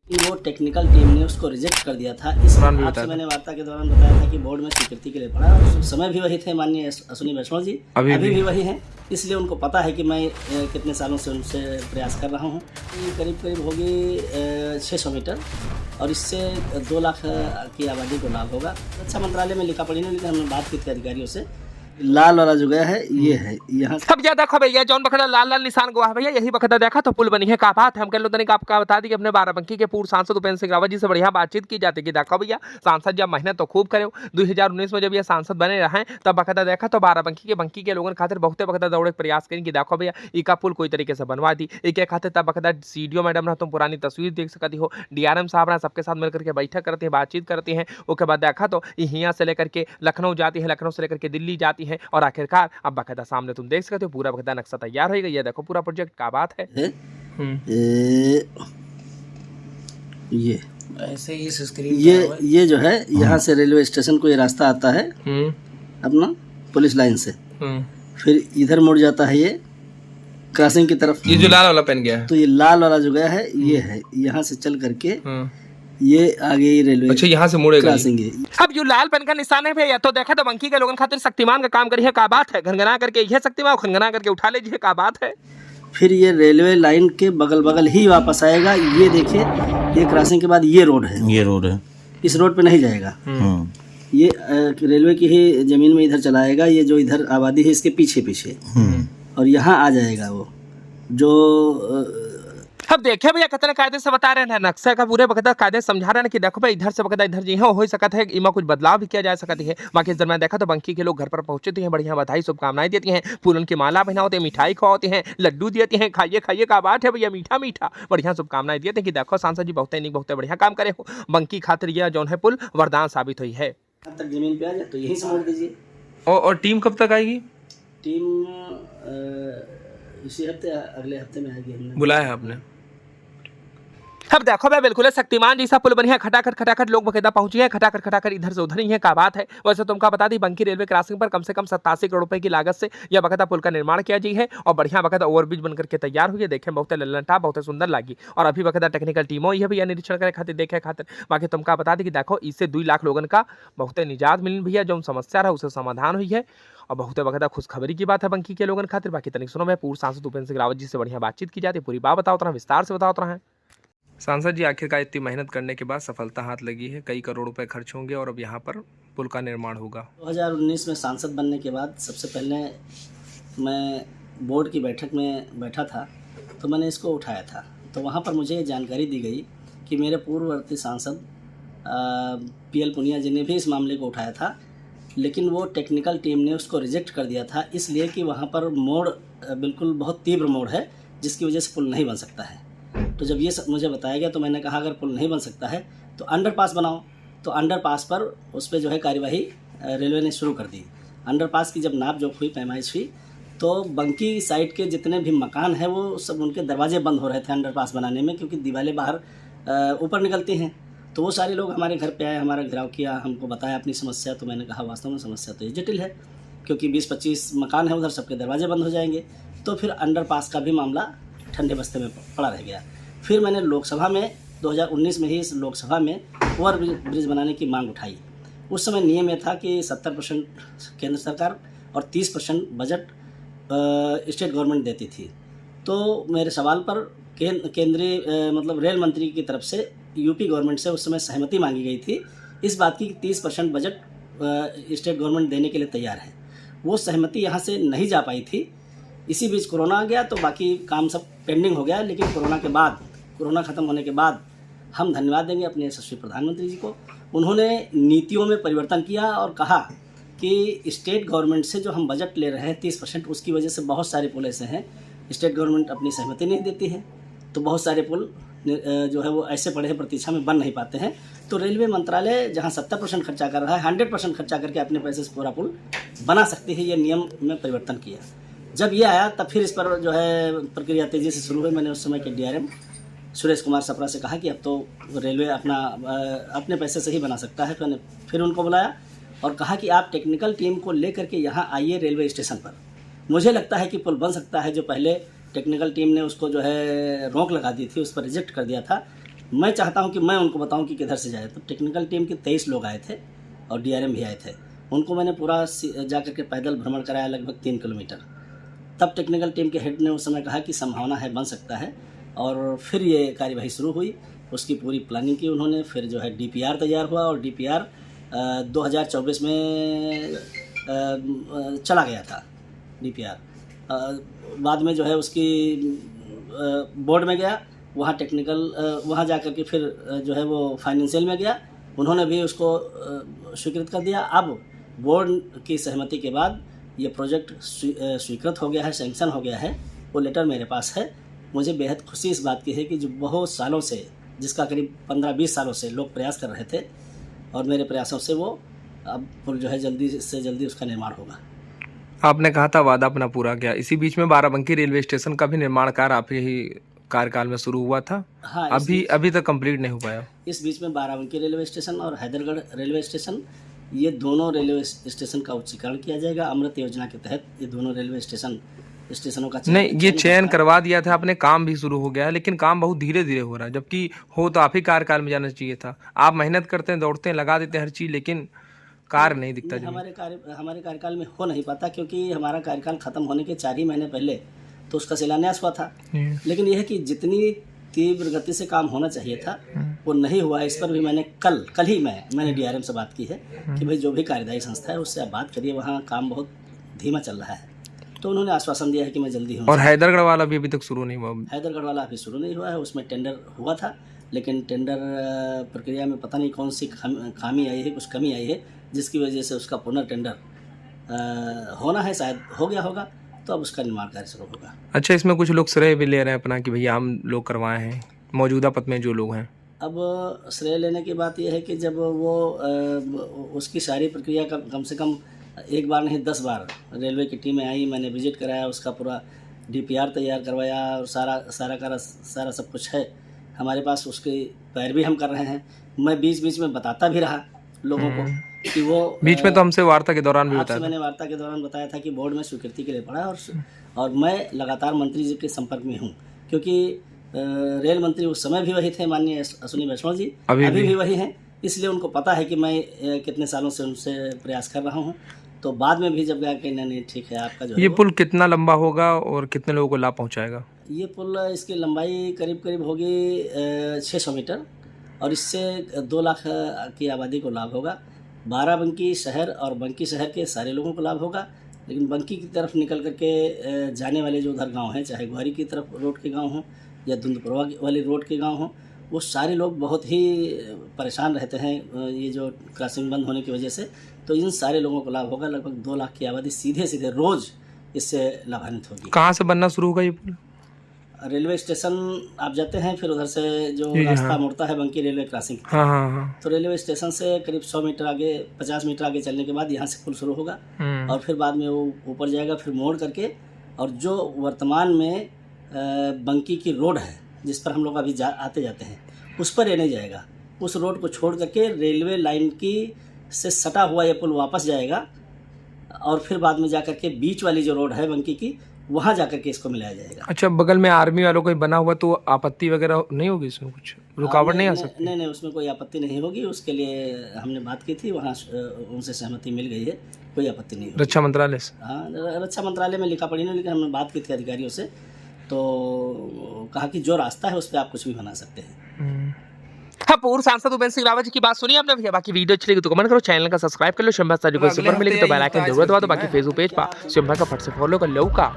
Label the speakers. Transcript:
Speaker 1: वो technical team ने उसको रिजेक्ट कर दिया था। इस आपसे मैंने वार्ता के दौरान बताया था कि बोर्ड में स्वीकृति के लिए पढ़ा, उस समय भी वही थे माननीय अश्विनी वैष्णव जी, अभी भी वही हैं। इसलिए उनको पता है कि मैं कितने सालों से उनसे प्रयास कर रहा हूँ। करीब करीब होगी 600 मीटर और इससे 2 लाख की आबादी को लाभ होगा। अच्छा, मंत्रालय में लिखा पड़ी नहीं, लेकिन हमने बात की थी अधिकारियों से। लाल वाला जो गया है ये है यहाँ
Speaker 2: सब ज्यादा देखो भैया जौन बखदा लाल लाल निशान गवा है भैया, यही बखदा देखा तो पुल बनी है। का बात है, हम कह लो तनिक आपका बता दी कि अपने बाराबंकी के पूर्व सांसद उपेंद्र सिंह रावत जी से बढ़िया बातचीत की जाती कि देखो भैया सांसद जब मेहनत तो खूब करे, 2019 में जब ये सांसद बने रहे तब बखदा देखा तो बाराबंकी के लोगों खातिर बहुत बखदा दौड़े प्रयास करें कि देखो भैया इका पुल कोई तरीके से बनवा दी। एक खातिर तब बखदा सीडीओ मैडम रहा, तुम पुरानी तस्वीर देख सकती हो, डीआरएम साहब रहा, सबके साथ मिलकर के बैठक करते हैं, बातचीत करते हैं। उसके बाद देखा तो यहाँ से लेकर के लखनऊ जाती है, लखनऊ से लेकर के दिल्ली जाती है और आखिरकार अब बकायदा सामने तुम देख सकते हो पूरा बकायदा नक्शा तैयार हो गया। ये देखो पूरा प्रोजेक्ट का बात है।
Speaker 1: ये
Speaker 3: ऐसे ही इस स्क्रीन
Speaker 1: ये जो है यहाँ से रेलवे स्टेशन को ये रास्ता आता है अपना पुलिस लाइन से, फिर इधर मुड़ जाता है ये क्रॉसिंग की तरफ।
Speaker 2: ये जो लाल वाला पेन गया है,
Speaker 1: तो ये लाल वाला जो गया है ये है, यहाँ से चल करके ये आगे ही रेलवे,
Speaker 2: अच्छा यहाँ से मुड़ेगा
Speaker 1: क्रॉसिंग है।
Speaker 2: अब जो लाल पेन का निशान है भैया, तो देखा तो बंकी के लोगों खातिर शक्तिमान का काम करी है। का बात है, घनघना करके यह शक्तिमान घनघना करके उठा लीजिए। का बात है,
Speaker 1: फिर ये रेलवे लाइन के बगल बगल ही वापस आएगा। ये देखिए, ये क्रॉसिंग के बाद ये रोड है, इस रोड पे नहीं जाएगा। ये रेलवे की ही जमीन में इधर चलाएगा। ये जो इधर आबादी है इसके पीछे पीछे, और यहाँ आ जाएगा वो जो
Speaker 2: अब देखिए भैया कितने कायदे से बता रहे हैं, नक्शा का पूरे बकायदा कायदे समझा रहे हैं कि देखो भाई इधर से बकायदा इधर जी हो सकता है, इमा कुछ बदलाव भी किया जा सकती है। बाकी इस दरमियान देखा तो बंकी के लोग घर पर पहुंचते हैं, बढ़िया बधाई शुभकामनाएं देती हैं, फूलन की माला पहनाते हैं, मिठाई खवाते हैं, लड्डू देती हैं, खाइए खाइए। का बात है भैया, मीठा मीठा बढ़िया शुभकामनाएं देते हैं कि देखो सांसद जी बहुत बढ़िया काम करे हो। बंकी खातिर यह जो है पुल वरदान साबित हुई है।
Speaker 1: तक जमीन पे आ जाए तो यहीं से मोड़ दीजिए।
Speaker 2: और टीम कब तक आएगी?
Speaker 1: टीम इसी हफ्ते अगले हफ्ते में आएगी। हमने
Speaker 2: बुलाया है आपने? अब देखो भाई बिल्कुल शक्तिमान जैसा पुल बनी है, खटाखट लोग बकायदा पहुंचे हैं, खटाखट इधर से उधर ही है। का बात है, वैसे तुमका बता दी बंकी रेलवे क्रॉसिंग पर कम से कम 87 करोड़ रुपए की लागत से यह बकायदा पुल का निर्माण किया जी है और बढ़िया बकायदा ओवरब्रिज बनकर के तैयार हुई है। देखे बहुत लल्लनटा बहुत सुंदर लगी और अभी बकायदा टेक्निकल टीमों यह भी निरीक्षण करे खातिर देखे खातिर। बाकी तुमका बता दी कि देखो इससे 2 लाख लोगों का बहुत निजात मिली भैया, जो समस्या रहा उसे समाधान हुई है और बहुत बकायदा खुशखबरी की बात है बंकी के लोगों खातिर। बाकी तनिक सुनो, मैं पूर्व सांसद उपेंद्र सिंह रावत जी से बढ़िया बातचीत की जाती है, पूरी बात बताओ, विस्तार से बताओ है। सांसद जी आखिरकार इतनी मेहनत करने के बाद सफलता हाथ लगी है, कई करोड़ रुपए खर्च होंगे और अब यहाँ पर पुल का निर्माण होगा।
Speaker 1: 2019 में सांसद बनने के बाद सबसे पहले मैं बोर्ड की बैठक में बैठा था, तो मैंने इसको उठाया था। तो वहाँ पर मुझे जानकारी दी गई कि मेरे पूर्ववर्ती सांसद PL पुनिया जी ने भी इस मामले को उठाया था, लेकिन वो टेक्निकल टीम ने उसको रिजेक्ट कर दिया था, इसलिए कि वहाँ पर मोड़ बिल्कुल बहुत तीव्र मोड़ है, जिसकी वजह से पुल नहीं बन सकता है। तो जब ये मुझे बताया गया तो मैंने कहा अगर पुल नहीं बन सकता है तो अंडरपास बनाओ। तो अंडरपास पर उस पर जो है कार्यवाही रेलवे ने शुरू कर दी। अंडरपास की जब नाप जोख हुई, पैमाइश हुई, तो बंकी साइड के जितने भी मकान हैं वो सब उनके दरवाजे बंद हो रहे थे अंडरपास बनाने में, क्योंकि दीवारें बाहर ऊपर निकलती हैं। तो वो सारे लोग हमारे घर पे आए, हमारा घेराव किया, हमको बताया अपनी समस्या। तो मैंने कहा वास्तव में समस्या तो ये जटिल है, क्योंकि 20-25 मकान है उधर, सबके दरवाजे बंद हो जाएंगे। तो फिर अंडरपास का भी मामला ठंडे बस्ते में पड़ा रह गया। फिर मैंने लोकसभा में 2019 में ही इस लोकसभा में ओवर ब्रिज बनाने की मांग उठाई। उस समय नियम ये था कि 70% केंद्र सरकार और 30% बजट स्टेट गवर्नमेंट देती थी। तो मेरे सवाल पर केंद्रीय मतलब रेल मंत्री की तरफ से यूपी गवर्नमेंट से उस समय सहमति मांगी गई थी इस बात की 30% बजट स्टेट गवर्नमेंट देने के लिए तैयार है। वो सहमति यहाँ से नहीं जा पाई थी। इसी बीच कोरोना आ गया, तो बाकी काम सब पेंडिंग हो गया। लेकिन कोरोना ख़त्म होने के बाद हम धन्यवाद देंगे अपने यशस्वी प्रधानमंत्री जी को। उन्होंने नीतियों में परिवर्तन किया और कहा कि स्टेट गवर्नमेंट से जो हम बजट ले रहे हैं 30%, उसकी वजह से बहुत सारे पुल ऐसे हैं स्टेट गवर्नमेंट अपनी सहमति नहीं देती है, तो बहुत सारे पुल जो है वो ऐसे पड़े हैं प्रतीक्षा में, बन नहीं पाते हैं। तो रेलवे मंत्रालय जहां 70% खर्चा कर रहा है, 100% खर्चा करके अपने पैसे से पूरा पुल बना सकती है। ये नियम में परिवर्तन किया। जब ये आया तब फिर इस पर जो है प्रक्रिया तेज़ी से शुरू हुई। मैंने उस समय के DRM सुरेश कुमार सप्रा से कहा कि अब तो रेलवे अपने पैसे से ही बना सकता है। मैंने फिर उनको बुलाया और कहा कि आप टेक्निकल टीम को लेकर के यहाँ आइए रेलवे स्टेशन पर। मुझे लगता है कि पुल बन सकता है। जो पहले टेक्निकल टीम ने उसको जो है रोक लगा दी थी, उस पर रिजेक्ट कर दिया था। मैं चाहता हूं कि मैं उनको बताऊं कि किधर से जाए। तो टेक्निकल टीम के 23 लोग आए थे और डीआरएम भी आए थे। उनको मैंने पूरा जा कर के पैदल भ्रमण कराया लगभग 3 किलोमीटर। तब टेक्निकल टीम के हेड ने उस समय कहा कि संभावना है, बन सकता है, और फिर ये कार्यवाही शुरू हुई। उसकी पूरी प्लानिंग की उन्होंने। फिर जो है डीपीआर तैयार हुआ और डीपीआर 2024 में चला गया था डीपीआर। बाद में जो है उसकी बोर्ड में गया, वहाँ टेक्निकल वहाँ जा कर के फिर जो है वो फाइनेंशियल में गया, उन्होंने भी उसको स्वीकृत कर दिया। अब बोर्ड की सहमति के बाद ये प्रोजेक्ट स्वीकृत हो गया है, सैंक्शन हो गया है। वो लेटर मेरे पास है। मुझे बेहद खुशी इस बात की है कि जो बहुत सालों से, जिसका करीब 15-20 सालों से लोग प्रयास कर रहे थे, और मेरे प्रयासों से वो अब जो है जल्दी से जल्दी उसका निर्माण होगा।
Speaker 2: आपने कहा था वादा अपना पूरा किया। इसी बीच में बाराबंकी रेलवे स्टेशन का भी निर्माण कार्य आप ही कार्यकाल में शुरू हुआ था।
Speaker 1: हाँ,
Speaker 2: अभी तक कंप्लीट नहीं हो पाया।
Speaker 1: इस बीच में बाराबंकी रेलवे स्टेशन और हैदरगढ़ रेलवे स्टेशन, ये दोनों रेलवे स्टेशन का उच्चीकरण किया जाएगा। अमृत योजना के तहत ये दोनों रेलवे स्टेशनों का
Speaker 2: नहीं, ये चयन करवा दिया था आपने, काम भी शुरू हो गया है, लेकिन काम बहुत धीरे धीरे हो रहा है, जबकि हो तो आप ही कार्यकाल में जाना चाहिए था। आप मेहनत करते हैं, दौड़ते हैं, लगा देते हैं हर चीज़, लेकिन कार्य नहीं दिखता।
Speaker 1: हमारे कार्यकाल में हो नहीं पाता, क्योंकि हमारा कार्यकाल खत्म होने के 4 ही महीने पहले तो उसका शिलान्यास हुआ था। लेकिन यह है कि जितनी तीव्र गति से काम होना चाहिए था वो नहीं हुआ है। इस पर भी मैंने कल ही मैंने डीआरएम से बात की है कि भाई जो भी कार्यदायी संस्था है उससे आप बात करिए, वहाँ काम बहुत धीमा चल रहा है। तो उन्होंने आश्वासन दिया है कि मैं जल्दी हूँ।
Speaker 2: और हैदरगढ़ वाला भी अभी तक शुरू नहीं हुआ।
Speaker 1: हैदरगढ़ वाला अभी शुरू नहीं हुआ है। उसमें टेंडर हुआ था, लेकिन टेंडर प्रक्रिया में पता नहीं कौन सी खामी आई है, कुछ कमी आई है, जिसकी वजह से उसका पुनर्टेंडर होना है, शायद हो गया होगा, तो अब उसका निर्माण कार्य शुरू होगा।
Speaker 2: अच्छा, इसमें कुछ लोग श्रेय भी ले रहे हैं अपना कि भैया हम लोग करवाए हैं, मौजूदा पद में जो लोग हैं।
Speaker 1: अब श्रेय लेने की बात यह है कि जब वो उसकी सारी प्रक्रिया का कम से कम एक बार नहीं 10 बार रेलवे की टीमें आई, मैंने विजिट कराया, उसका पूरा डीपीआर तैयार करवाया और सारा सब कुछ है हमारे पास। उसके पैरवी हम कर रहे हैं। मैं बीच बीच में बताता भी रहा लोगों को कि वो
Speaker 2: बीच में तो हमसे वार्ता के दौरान भी बताया,
Speaker 1: मैंने वार्ता के दौरान बताया था कि बोर्ड में स्वीकृति के लिए पड़ा, और मैं लगातार मंत्री जी के संपर्क में हूँ, क्योंकि रेल मंत्री उस समय भी वही थे, माननीय अश्विनी वैष्णव जी, अभी भी वही हैं। इसलिए उनको पता है कि मैं कितने सालों से उनसे प्रयास कर रहा हूँ। तो बाद में भी जब गया कि नहीं ठीक है आपका जो
Speaker 2: ये पुल कितना लंबा होगा और कितने लोगों को लाभ पहुँचाएगा?
Speaker 1: ये पुल, इसकी लंबाई करीब होगी 600 मीटर, और इससे 2 लाख की आबादी को लाभ होगा। बाराबंकी शहर और बंकी शहर के सारे लोगों को लाभ होगा, लेकिन बंकी की तरफ निकल करके जाने वाले जो उधर गांव हैं, चाहे ग्वारी की तरफ रोड के गांव हों या धुंधपुरवा वाली रोड के गांव हों, वो सारे लोग बहुत ही परेशान रहते हैं ये जो क्रॉसिंग बंद होने की वजह से। तो इन सारे लोगों को लाभ होगा। लगभग 2 लाख की आबादी सीधे रोज़ इससे लाभान्वित होगी।
Speaker 2: कहाँ से बनना शुरू होगा ये पुल?
Speaker 1: रेलवे स्टेशन आप जाते हैं, फिर उधर से जो रास्ता मुड़ता है बंकी रेलवे क्रॉसिंग,
Speaker 2: हाँ।
Speaker 1: तो रेलवे स्टेशन से करीब 100 मीटर आगे, 50 मीटर आगे चलने के बाद यहाँ से पुल शुरू होगा, और फिर बाद में वो ऊपर जाएगा, फिर मोड़ करके, और जो वर्तमान में बंकी की रोड है जिस पर हम लोग अभी आते जाते हैं, उस पर ये नहीं जाएगा। उस रोड को छोड़ करके रेलवे लाइन की से सटा हुआ ये पुल वापस जाएगा, और फिर बाद में जा करके बीच वाली जो रोड है बंकी की, वहाँ जाकर के इसको मिलाया जाएगा।
Speaker 2: अच्छा, बगल में आर्मी वालों को बना हुआ, तो आपत्ति वगैरह नहीं होगी इसमें? कुछ रुकावट नहीं आ सकती?
Speaker 1: नहीं, उसमें कोई आपत्ति नहीं होगी। उसके लिए हमने बात की थी, वहाँ उनसे सहमति मिल गई है, कोई आपत्ति नहीं होगी।
Speaker 2: रक्षा मंत्रालय से?
Speaker 1: हाँ, रक्षा मंत्रालय में लिखा पड़ी नहीं, लेकिन हमने बात की थी अधिकारियों से, तो कहा कि जो रास्ता है उस पर आप कुछ भी बना सकते हैं।
Speaker 2: हाँ, पूर्व सांसद उपेंद्र सिंह रावत जी की बात सुनी आपने भैया। बाकी वीडियो अच्छी लगी तो कमेंट करो, चैनल का सब्सक्राइब कर लो, शंभा को सुपर मिलेगी तो बेल आइकन जरूरत हुआ तो बाकी फेसबुक पेज पर शंभा का फट से फॉलो कर लो का।